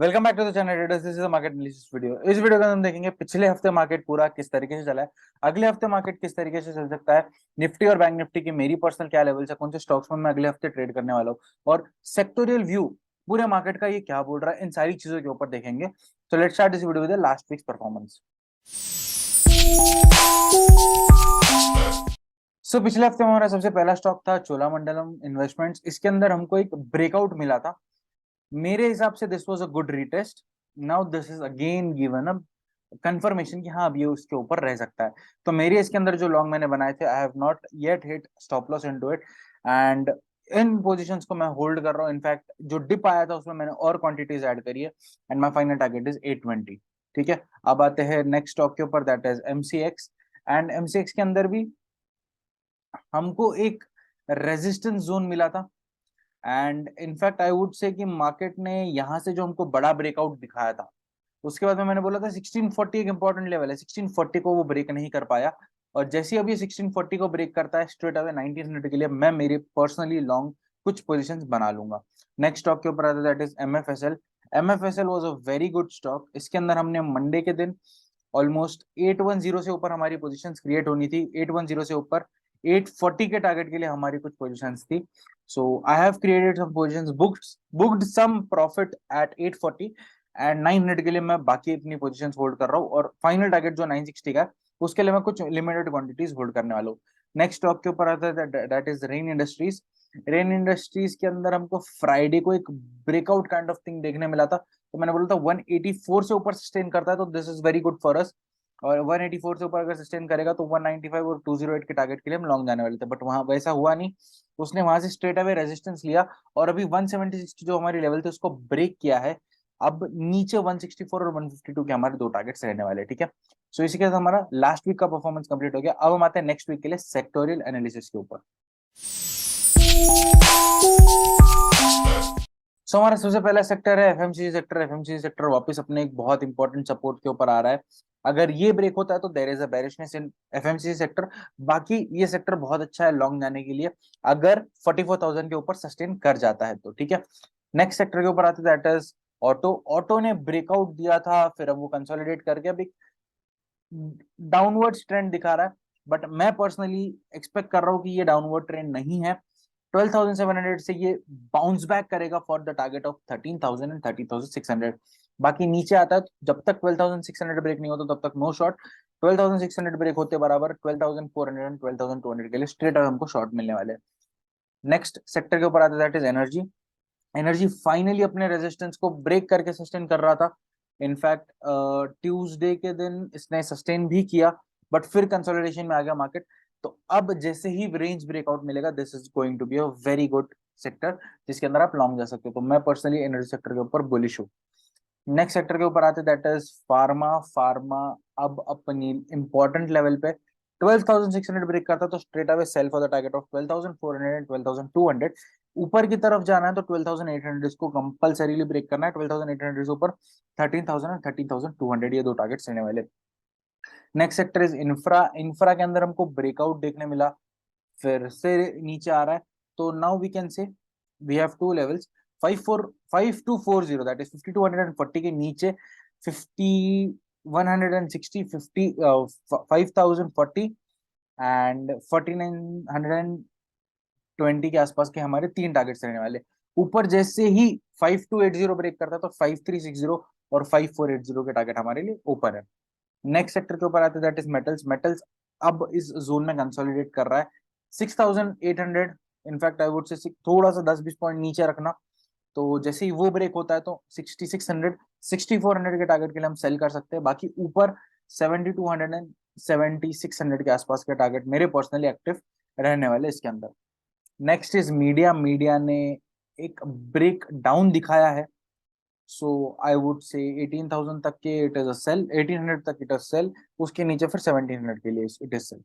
Welcome back to the channel traders. This is a market analysis video. इस video में हम देखेंगे पिछले हफ्ते मार्केट पूरा किस तरीके से चला है, अगले हफ्ते मार्केट किस तरीके से चल सकता है, निफ्टी और बैंक निफ्टी की मेरी पर्सनल क्या लेवल्स है, कौन से स्टॉक्स में मैं अगले हफ्ते ट्रेड करने वाला हूँ, और सेक्टोरियल व्यू पूरे मार्केट का ये क्या बोल रहा है, इन सारी चीजों के ऊपर देखेंगे। तो let's start this video with last weeks performance. पिछले हफ्ते में हमारा सबसे पहला स्टॉक था चोलामंडलम इन्वेस्टमेंट्स। इसके अंदर हमको एक ब्रेकआउट मिला था। मेरे हिसाब से this was a good retest. Now this is again given a confirmation कि हाँ अब ये उसके ऊपर रह सकता है। तो मेरे इसके अंदर जो लॉन्ग मैंने बनाए थे, I have not yet hit stop loss into it, and in positions को मैं होल्ड कर रहा हूँ। इनफैक्ट जो डिप आया था उसमें मैंने और क्वांटिटीज ऐड करी है, and my final target is 820। ठीक है, अब आते हैं नेक्स्ट स्टॉक के ऊपर, that is MCX. And MCX के अंदर भी हमको एक रेजिस्टेंस जोन मिला था, एंड इनफैक्ट आई वुड से कि मार्केट ने यहाँ से जो हमको बड़ा ब्रेकआउट दिखाया था, उसके बाद में मैंने बोला था 1640 एक इंपॉर्टेंट लेवल है, 1640 को वो ब्रेक नहीं कर पाया। और जैसे अभी 1640 को ब्रेक करता है, स्ट्रेट अवे 1900 के लिए मैं मेरे पर्सनली लॉन्ग कुछ पोजीशंस बना लूंगा। नेक्स्ट स्टॉक के ऊपर आता है, that is MFSL. MFSL was a very good stock. इसके अंदर हमने मंडे के दिन ऑलमोस्ट 810 से ऊपर हमारी पोजीशंस क्रिएट होनी थी, 810 से ऊपर 840 के टारगेट के लिए हमारी कुछ पोजीशंस थी। So I have created some positions, booked some profit at 840, and 900 के लिए मैं बाकी अपनी पोजीशंस होल्ड कर रहा हूँ, और फाइनल टारगेट जो 960 का है उसके लिए मैं कुछ लिमिटेड क्वांटिटीज होल्ड करने वाला हूँ। नेक्स्ट स्टॉक के ऊपर आता है, that is rain industries. Rain industries के अंदर हमको फ्राइडे को एक ब्रेकआउट काइंड ऑफ थिंग देखने मिला था, तो मैंने बोला था 184 से ऊपर सस्टेन करता है तो this is very good for us, और 184 से ऊपर अगर सस्टेन करेगा तो 195 और 208 के टारगेट के लिए हम लॉन्ग जाने वाले थे, बट वहां वैसा हुआ नहीं। उसने वहां से स्ट्रेट अवे रेजिस्टेंस लिया, और अभी 176 जो हमारी लेवल थे उसको ब्रेक किया है। अब नीचे 164 और 152 के हमारे दो टारगेट्स रहने वाले हैं। ठीक है, सो इसी के साथ हमारा लास्ट वीक का परफॉर्मेंस कंप्लीट हो गया। अब हम आते हैं नेक्स्ट वीक के लिए सेक्टोरियल एनालिसिस के ऊपर। सो हमारा सबसे पहला सेक्टर है एफएमसीजी सेक्टर। एफएमसीजी सेक्टर वापस अपने एक बहुत इंपॉर्टेंट सपोर्ट के ऊपर आ रहा है। अगर ये ब्रेक होता है तो there is a bearishness in FMCG sector. बाकी ये सेक्टर बहुत अच्छा है लॉन्ग जाने के लिए, अगर 44,000 के ऊपर सस्टेन कर जाता है तो। ठीक है, नेक्स्ट सेक्टर के ऊपर आते हैं, दैट इज ऑटो। ऑटो ने ब्रेकआउट दिया था, फिर अब वो कंसोलिडेट करके अभी डाउनवर्ड ट्रेंड दिखा रहा है, बट मैं पर्सनली एक्सपेक्ट कर रहा हूँ कि ये डाउनवर्ड ट्रेंड नहीं है। 12,700 से ये बाउंस बैक करेगा for the target of 13,000 and 13,600। बाकी नीचे आता है, जब तक 12,600 ब्रेक नहीं होता तब तक नो शॉर्ट। 12,600 ब्रेक होते बराबर 12,400 एंड 12,200 के लिए स्ट्रेट अवे हमको शॉर्ट मिलने वाले हैं। नेक्स्ट सेक्टर के ऊपर आता है, that is energy. Energy finally अपने रेजिस्टेंस को ब्रेक करके सस्टेन कर रहा था। इनफैक्ट ट्यूसडे के दिन इसने सस्टेन भी किया, बट फिर कंसोलिडेशन में आ गया मार्केट। तो अब जैसे ही रेंज ब्रेकआउट मिलेगा, this is going to be a very good sector जिसके अंदर आप लॉन्ग जा सकते हो। तो मैं पर्सनली एनर्जी सेक्टर के ऊपर बुलिश हूँ। नेक्स्ट सेक्टर के ऊपर आते, दैट इज फार्मा। फार्मा अब अपनी इंपॉर्टेंट लेवल पे 12,600 ब्रेक करता तो straight away sell for the target of 12,400 and 12,200। ऊपर की तरफ जाना है तो 12,800 को कंपलसरीली ब्रेक करना है। 12,800 से ऊपर 13,000 एंड 13,200 ये दो टारगेट्स रहने वाले। Next sector is infra. Infra के अंदर हमको ब्रेकआउट देखने मिला, फिर से नीचे आ रहा है। तो now we can say we have two levels, 5240, that is 5240 के नीचे 5160, 5040 एंड 4920 के आसपास के हमारे तीन टारगेट्स रहने वाले। ऊपर जैसे ही 5280 ब्रेक करता है तो 5360 और 5480 के टारगेट हमारे लिए ऊपर है। नेक्स्ट सेक्टर के ऊपर आते हैं, दैट इज मेटल्स। मेटल्स अब इस जोन में कंसोलिडेट कर रहा है 6,800। इनफैक्ट आई वुड से थोड़ा सा 10-20 पॉइंट नीचे रखना। तो जैसे ही वो ब्रेक होता है तो 6600, 6400 के टारगेट के लिए हम सेल कर सकते हैं। बाकी ऊपर 7200 एंड 7600 के आसपास के टारगेट मेरे पर्सनली एक्टिव रहने वाले इसके अंदर। Next is media. मीडिया ने एक ब्रेक डाउन दिखाया है, सो आई वुड से 18,000 तक के इट इज अ सेल, 1800 तक इट इज सेल, उसके नीचे फिर 1700 के लिए it is sell.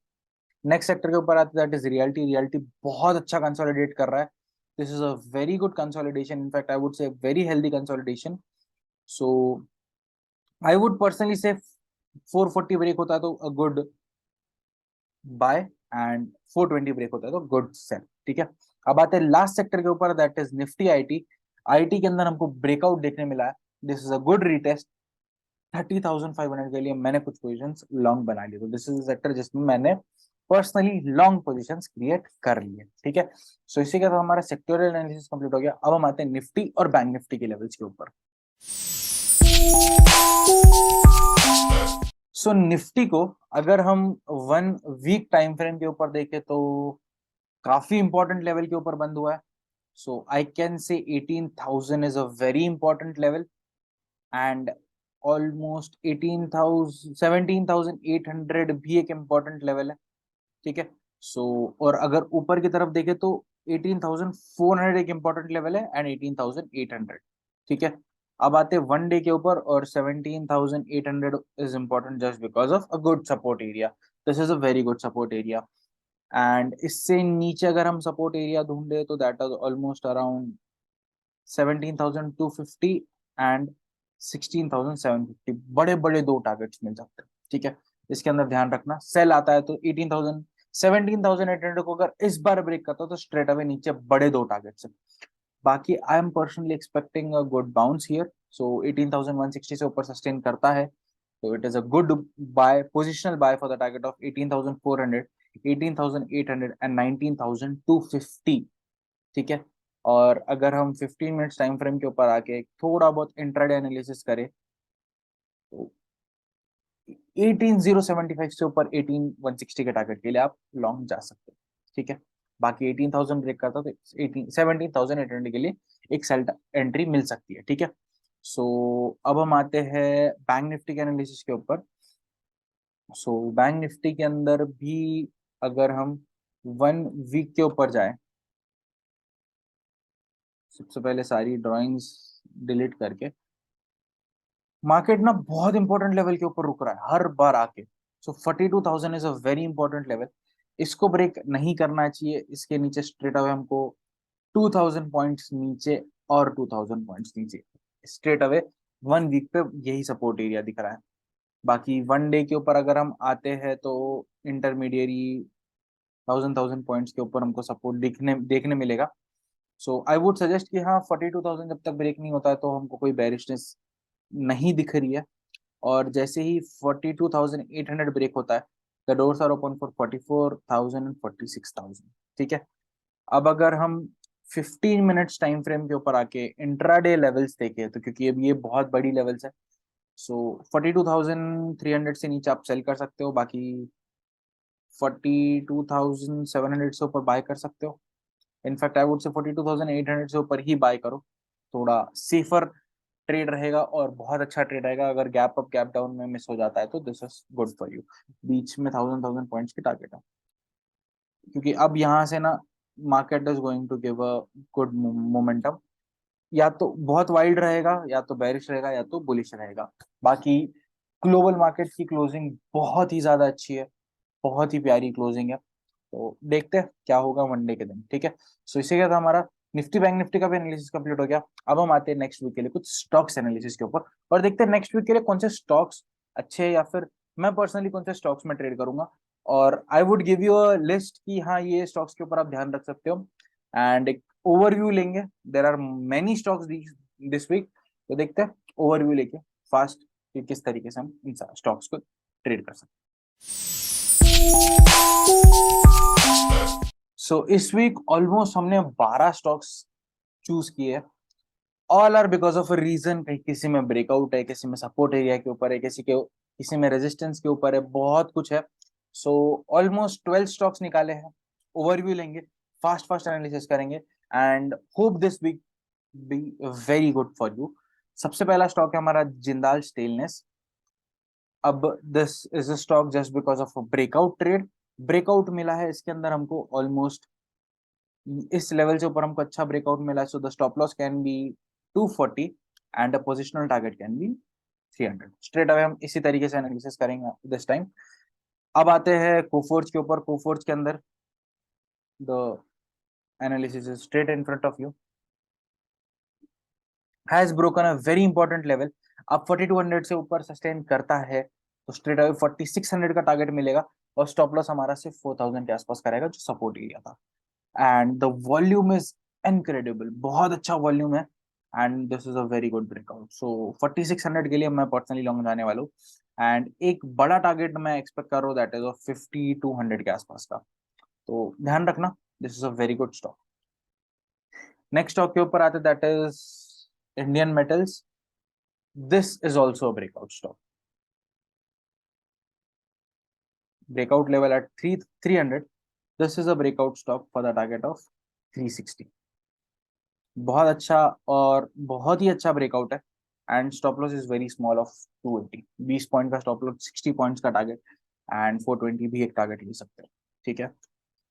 Next sector के ऊपर आता है, दैट इज रियल्टी। रियल्टी बहुत अच्छा कंसोलिडेट कर रहा है। This is a very good consolidation, in fact I would say very healthy consolidation. So I would personally say 440 break होता है तो a good buy, and 420 break होता है तो गुड सेल। ठीक है, अब आते हैं लास्ट सेक्टर के ऊपर, that is Nifty IT. IT के अंदर हमको ब्रेकआउट देखने मिला है। This is a good retest. 30,500 के लिए मैंने कुछ पोजीशंस लॉन्ग बना ली, तो दिस इज सेक्टर जिसमें मैंने पर्सनली लॉन्ग पोजीशंस क्रिएट कर लिए। ठीक है, सो इसी के साथ हमारा सेक्टोरियल एनालिसिस कंप्लीट हो गया। अब हम आते हैं निफ्टी और बैंक निफ्टी के लेवल्स के ऊपर। सो निफ्टी को अगर हम 1 वीक टाइम फ्रेम के ऊपर देखें तो काफी इंपॉर्टेंट लेवल के ऊपर बंद हुआ है। सो I can say 18,000 is a very important level, and almost 18,000 17,800 भी एक इम्पॉर्टेंट लेवल है। ठीक है, सो और अगर ऊपर की तरफ देखें तो 18,400 एक इम्पॉर्टेंट लेवल है एंड 18,800। ठीक है, अब आते हैं 1 डे के ऊपर, और 17,800 is important just because of a good support area. This is a very good support area, and इससे नीचे अगर हम सपोर्ट एरिया ढूंढे तो that is almost around 17,250 and 16,750। बड़े बड़े दो टारगेट्स मिल सकते हैं। ठीक है, इसके अंदर ध्यान रखना, सेल आता है तो 18,000 17,800 को अगर इस बार ब्रेक करता तो स्ट्रेट अवे नीचे बड़े दो टारगेट्स है। बाकी I am personally expecting a good bounce here, so 18,160 से ऊपर सस्टेन करता है तो it is a good buy, positional buy for the target of 18,400, 18,800 and 19,250। ठीक है, और अगर हम 15 मिनट्स टाइम फ्रेम के ऊपर आके थोड़ा बहुत इंट्राडे एनालिसिस करें तो 18,075 से ऊपर 18,160 के टारगेट के लिए आप लॉन्ग जा सकते हैं। ठीक है, बाकी 18,000 ब्रेक करता तो 17,800 के लिए एक सेल एंट्री मिल सकती है। ठीक है, सो अब हम आते हैं बैंक निफ्टी के एनालिसिस के ऊपर। सो बैंक निफ्टी के अंदर भी अगर हम 1 वीक के ऊपर जाए, सबसे पहले सारी ड्राइंग्स डिलीट करके, मार्केट ना बहुत इंपॉर्टेंट लेवल के ऊपर रुक रहा है हर बार आके। सो 42,000 is a very important level, इसको ब्रेक नहीं करना चाहिए। इसके नीचे स्ट्रेट अवे हमको 2,000 पॉइंट्स नीचे और 2,000 पॉइंट्स नीचे, स्ट्रेट अवे 1 वीक पे यही सपोर्ट एरिया दिख रहा है। बाकी 1 डे के ऊपर अगर हम आते हैं तो इंटरमीडिएरी 1,000 पॉइंट्स के ऊपर हमको सपोर्ट देखने देखने मिलेगा। सो आई वुड सजेस्ट कि हाँ, 42,000 जब तक ब्रेक नहीं होता है तो हमको कोई बेरिशनेस नहीं दिख रही है। और जैसे ही 42,800 ब्रेक होता है, the doors are open for 44,000 and 46,000। ठीक है, अब अगर हम 15 मिनट्स टाइम फ्रेम के ऊपर आके इंट्राडे लेवल्स देखें तो, क्योंकि अब ये बहुत बड़ी लेवल्स है, सो 42,300 से नीचे आप सेल कर सकते हो, बाकी 42,700 से ऊपर बाय कर सकते हो। इनफैक्ट आई वुड से 42,800 से ऊपर ही बाय करो, थोड़ा सेफर ट्रेड रहेगा और बहुत अच्छा ट्रेड रहेगा। अगर गैप अप गैप डाउन में मिस हो जाता है तो this is good for you. बीच में 1,000 पॉइंट्स की टारगेट है, क्योंकि अब यहाँ से ना market is going to give a good momentum. या तो बहुत वाइल्ड रहेगा, या तो बेरिश रहेगा, या तो बुलिश रहेगा। बाकी ग्लोबल मार्केट की क्लोजिंग बहुत ही ज्यादा अच्छी है, बहुत ही प्यारी क्लोजिंग है, तो देखते हैं क्या होगा 1 डे के दिन। ठीक है, सो इसी के साथ हमारा निफ्टी बैंक निफ्टी का भी एनालिसिस कंप्लीट हो गया। अब हम आते हैं नेक्स्ट वीक के लिए कुछ स्टॉक्स एनालिसिस के ऊपर, और देखते हैं नेक्स्ट वीक के लिए कौन से स्टॉक्स अच्छे हैं, या फिर मैं पर्सनली कौन से स्टॉक्स में ट्रेड करूंगा। और I would give you a list कि हाँ, ये स्टॉक्स के ऊपर आप ध्यान रख सकते हो, एंड एक ओवरव्यू लेंगे। There are many stocks this week, तो देखते हैं ओवरव्यू लेके फास्ट कि किस तरीके से हम इन स्टॉक्स को ट्रेड कर सकते हैं। सो इस वीक ऑलमोस्ट हमने 12 स्टॉक्स चूज किए। All are because of a reason, कहीं किसी में ब्रेकआउट है, किसी में सपोर्ट एरिया के ऊपर है, किसी में रेजिस्टेंस के ऊपर है, बहुत कुछ है। सो ऑलमोस्ट 12 स्टॉक्स निकाले हैं, ओवरव्यू लेंगे, फास्ट फास्ट एनालिसिस करेंगे, and hope this week be very good for you. सबसे पहला स्टॉक है हमारा जिंदाल स्टेनलेस। अब this is a stock just because of breakout trade, breakout मिला है इसके अंदर हमको ऑलमोस्ट इस लेवल से ऊपर हमको अच्छा ब्रेकआउट मिला है। So the stop loss can be 240 and a positional target can be 300। Straight away हम इसी तरीके से एनालिसिस करेंगे दिस टाइम। अब आते हैं कोफोर्ज के ऊपर। कोफोर्ज के अंदर the analysis is straight in front of you, has broken a very important level. अब 4200 से ऊपर सस्टेन करता है तो स्ट्रेट अवे 4600 का टारगेट मिलेगा, और स्टॉप लॉस हमारा सिर्फ 4000 के आसपास करेगा जो सपोर्ट एरिया था। And the volume is incredible, बहुत अच्छा वॉल्यूम है। And this is a very good breakout. So 4600 के लिए मैं पर्सनली लॉन्ग जाने वाला हूँ. एंड एक बड़ा टारगेट मैं एक्सपेक्ट कर रहा हूँ, दैट इज 5200 के आसपास का. तो ध्यान रखना, this is a very good stock. Next stock के ऊपर आते, that is Indian metals. This is also a breakout stock. Breakout level at 300. This is a breakout stock for the target of 360. बहुत अच्छा, और बहुत ही अच्छा ब्रेकआउट है. And stop loss is very small of 280. 20 point का stop loss, 60 points का target, and 420 भी एक टारगेट ले सकते हैं. ठीक है.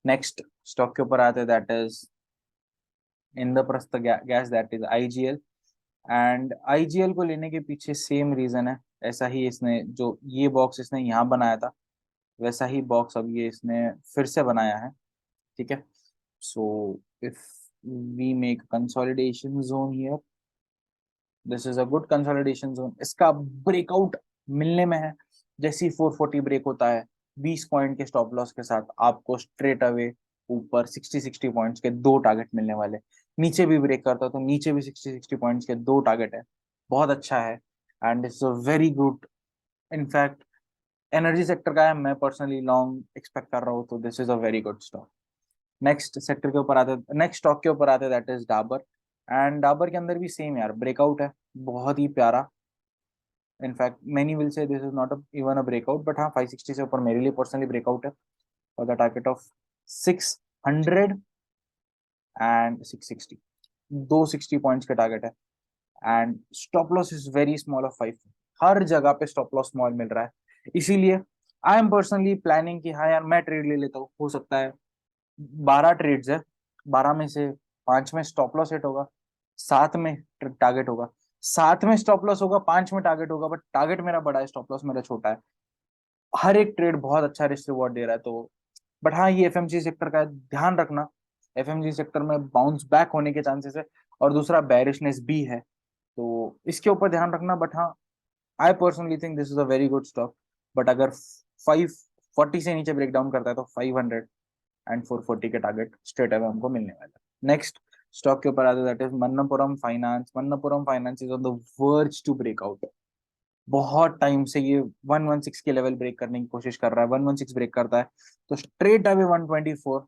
नेक्स्ट स्टॉक के ऊपर आते हैं, that is Indraprastha gas, that is IGL. And IGL को लेने के पीछे सेम रीजन है. ऐसा ही इसने जो ये बॉक्स इसने यहाँ बनाया था, वैसा ही बॉक्स अब ये इसने फिर से बनाया है. ठीक है. So if we make consolidation zone here, this is a good consolidation zone. इसका ब्रेकआउट मिलने में है. जैसे ही 440 ब्रेक होता है, 20 पॉइंट के स्टॉप लॉस के साथ आपको स्ट्रेट अवे ऊपर 60 पॉइंट्स के दो टारगेट मिलने वाले. नीचे भी ब्रेक करता है तो नीचे भी 60 पॉइंट्स के दो टारगेट है. बहुत अच्छा है. And it's a very good. In fact energy sector का है, मैं पर्सनली लॉन्ग एक्सपेक्ट कर रहा हूँ, तो this is a very good stock. Next sector के ऊपर आते, नेक्स्ट स्टॉक के ऊपर आते, that is Dabur. And Dabur के अंदर भी सेम यार ब्रेकआउट है, बहुत ही प्यारा. In fact many will say this is not even a breakout, but हाँ 560 से ऊपर मेरे लिए पर्सनली ब्रेकआउट है for the target of 600 and 660. 260 points का टारगेट है. And stop loss is very small of 5. हर जगह पे स्टॉप लॉस स्मॉल मिल रहा है. इसीलिए आई एम पर्सनली प्लानिंग कि हाँ यार मैं ट्रेड ले लेता हूँ. हो सकता है 12 ट्रेड्स है, 12 में से 5 में स्टॉप लॉस हिट होगा, 7 में टारगेट होगा, 7 में स्टॉप लॉस होगा, 5 में टारगेट होगा. बट टारगेट मेरा बड़ा है, स्टॉप लॉस मेरा छोटा है. हर एक ट्रेड बहुत अच्छा रिस्क रिवॉर्ड दे रहा है. तो बट हाँ, ये एफएमजी सेक्टर का है, ध्यान रखना. एफएमजी सेक्टर में बाउंस बैक होने के चांसेस है, और दूसरा बैरिशनेस भी है, तो इसके ऊपर ध्यान रखना. बट हाँ, I personally think this is a very good stock. But अगर 540 से नीचे ब्रेक डाउन करता है तो 500 एंड 440 के टारगेट स्ट्रेट अवे हमको मिलने वाला है. नेक्स्ट स्टॉक के ऊपर आता है, that is Manappuram Finance. Manappuram Finance is on the verge to break out. बहुत टाइम से ये 116 के लेवल ब्रेक करने की कोशिश कर रहा है. 116 ब्रेक करता है तो स्ट्रेट अवे 124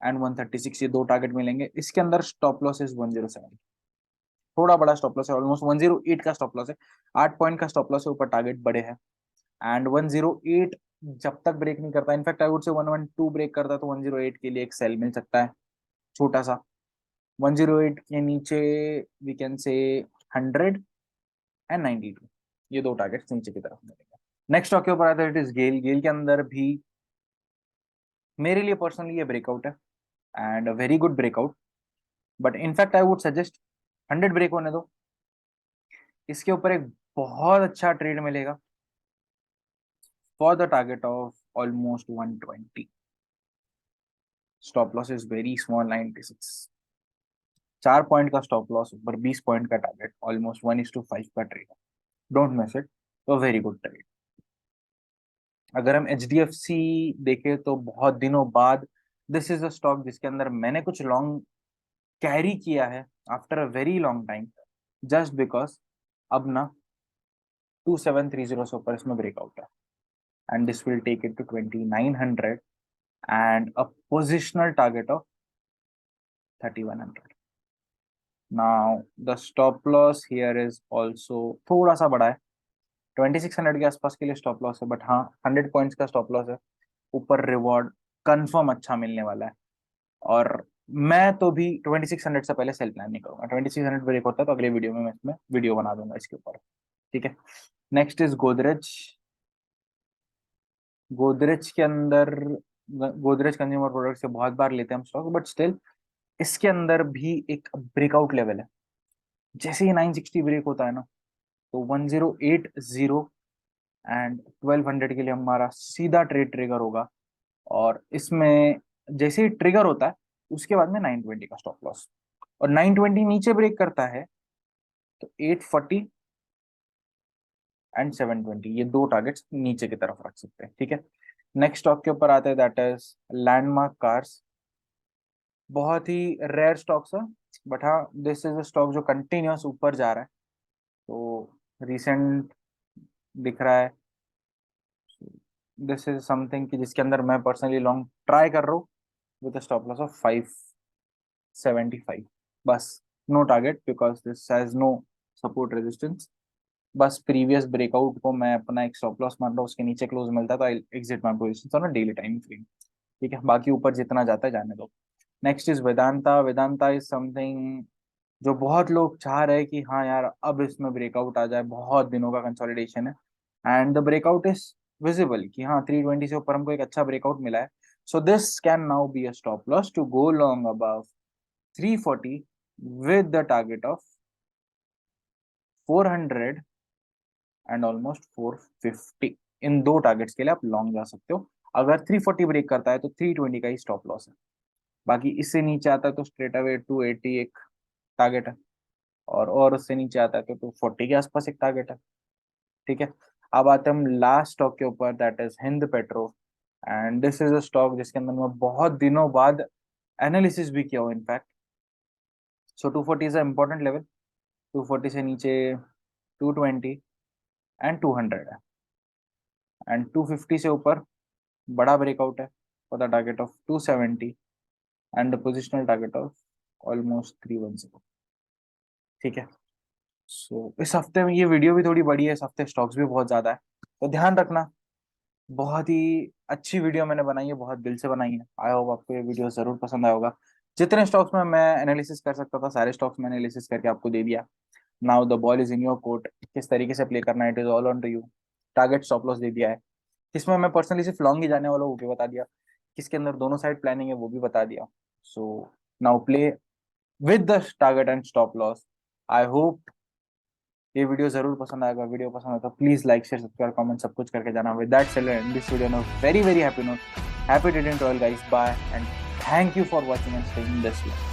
एंड 136 ये दो टारगेट मिलेंगे. इसके अंदर स्टॉप लॉस इज 107. थोड़ा बड़ा स्टॉप लॉस है, ऑलमोस्ट 108 का स्टॉप लॉस है. 8 पॉइंट का स्टॉप लॉस है, ऊपर टारगेट बड़े हैं. एंड 108 जब तक ब्रेक नहीं करता, इनफैक्ट आई वुड से 112 ब्रेक करता है तो 108 के लिए एक सेल मिल सकता है, छोटा सा. 108 के नीचे वी कैन से 100 एंड 92, ये दो टारगेट्स नीचे की तरफ मिलेंगे. नेक्स्ट स्टॉक के ऊपर आता है, इट इज गेल. गेल के अंदर भी मेरे लिए पर्सनली ये ब्रेकआउट है, and a very good breakout. But in fact I would suggest 100 break होने दो. इसके ऊपर एक बहुत अच्छा ट्रेड मिलेगा for the target of almost 120. Stop loss is very small, 96. 4 point का स्टॉप लॉस, ऊपर 20 पॉइंट का टारगेट, ऑलमोस्ट 1:5 का ट्रेड. Don't miss it. तो वेरी गुड ट्रेड. अगर हम HDFC देखें तो बहुत दिनों बाद दिस इज अ स्टॉक जिसके अंदर मैंने कुछ लॉन्ग कैरी किया है after a very long time, just because अब ना 2730 से ऊपर इसमें ब्रेकआउट है. And this will take it to 2900 and a positional target of 3100. Now the stop loss here is also थोड़ा सा बड़ा है, 2600 के आसपास के लिए स्टॉप लॉस है. बट हाँ, 100 पॉइंट्स का स्टॉप लॉस है, ऊपर रिवॉर्ड कंफर्म अच्छा मिलने वाला है. और मैं तो भी 2600 से पहले सेल प्लान नहीं करूंगा. 2600 ब्रेक होता है तो अगले वीडियो में मैं इसमें वीडियो बना दूंगा इसके ऊपर. ठीक है. Next is Godrej. गोदरेज के अंदर, गोदरेज कंज्यूमर प्रोडक्ट से बहुत बार लेते हैं हम स्टॉक, बट स्टिल इसके अंदर भी एक ब्रेकआउट लेवल है. जैसे ही 960 ब्रेक होता है ना, तो 1080 एंड 1200 के लिए हमारा सीधा ट्रेड ट्रिगर होगा. और इसमें जैसे ही ट्रिगर होता है उसके बाद में 920 का स्टॉप लॉस. और 920 नीचे ब्रेक करता है तो 840 एंड 720 ये दो टारगेट्स नीचे की तरफ रख सकते हैं. ठीक है. नेक्स्ट स्टॉक के ऊपर आते हैं, दैट इज लैंडमार्क कार्स. बहुत ही रेयर स्टॉक्स है, बट हाँ, दिस इज अ स्टॉक जो कंटिन्यूस ऊपर जा रहा है, तो रिसेंट दिख रहा है। दिस इज समथिंग कि जिसके अंदर मैं पर्सनली लॉन्ग ट्राई कर रहा हूँ विद स्टॉप लॉस ऑफ 575। बस, no target because this has no support resistance. बस प्रीवियस ब्रेकआउट को मैं अपना एक स्टॉप लॉस मान रहा हूँ, उसके नीचे क्लोज मिलता है तो I exit my position on a daily time frame. ठीक है, बाकी ऊपर जितना जाता है जाने दो। Next is Vedanta. Vedanta is something जो बहुत लोग चाह रहे हैं कि हाँ यार अब इसमें ब्रेकआउट आ जाए, बहुत दिनों का कंसोलिडेशन है and the breakout is visible कि हाँ 320 से ऊपर हमको एक अच्छा ब्रेकआउट मिला है। So this can now be a stop loss to go long above 340 with the target of 400 and almost 450। इन दो टारगेट्स के लिए आप लॉन्ग जा सकते हो। अगर 340 ब्रेक करता है तो 320 का ही स्टॉप लॉस है। बाकी इससे नीचे आता है तो स्ट्रेट अवे 280 एक टारगेट है, और उससे नीचे आता है तो 240 के आसपास एक टारगेट है। ठीक है, अब आते हैं हम लास्ट स्टॉक के ऊपर, that is Hind petro. And this is a stock जिसके अंदर मैं बहुत दिनों बाद एनालिसिस भी किया हूँ in fact. So 240 is a important level. 240 से नीचे 220 एंड 200 है, एंड 250 से ऊपर बड़ा ब्रेकआउट है for the target of 270 and the positional target of almost 310। ठीक है, सो इस हफ्ते में ये वीडियो भी थोड़ी बड़ी है, इस हफ्ते स्टॉक्स भी बहुत ज्यादा है, तो ध्यान रखना। बहुत ही अच्छी वीडियो मैंने बनाई है, बहुत दिल से बनाई है। आई होप आपको ये वीडियो जरूर पसंद आया होगा। जितने स्टॉक्स में मैं एनालिसिस कर सकता था सारे स्टॉक्स में एनालिसिस करके आपको दे दिया। Now the ball is in your court, किस तरीके से प्ले करना है, it is all on to you. Target stop loss दे दिया है, किसमें मैं पर्सनली सिर्फ लॉन्ग ही जाने वाला हूँ वो भी बता दिया, किसके अंदर दोनों साइड प्लानिंग है वो भी बता दिया। So now play with the target and stop loss. I hope ये वीडियो जरूर पसंद आएगा। वीडियो पसंद आए तो please like share subscribe comment सब कुछ करके जाना। With that said and this video no very very happy note, happy to guys, bye and thank you for watching and staying this video.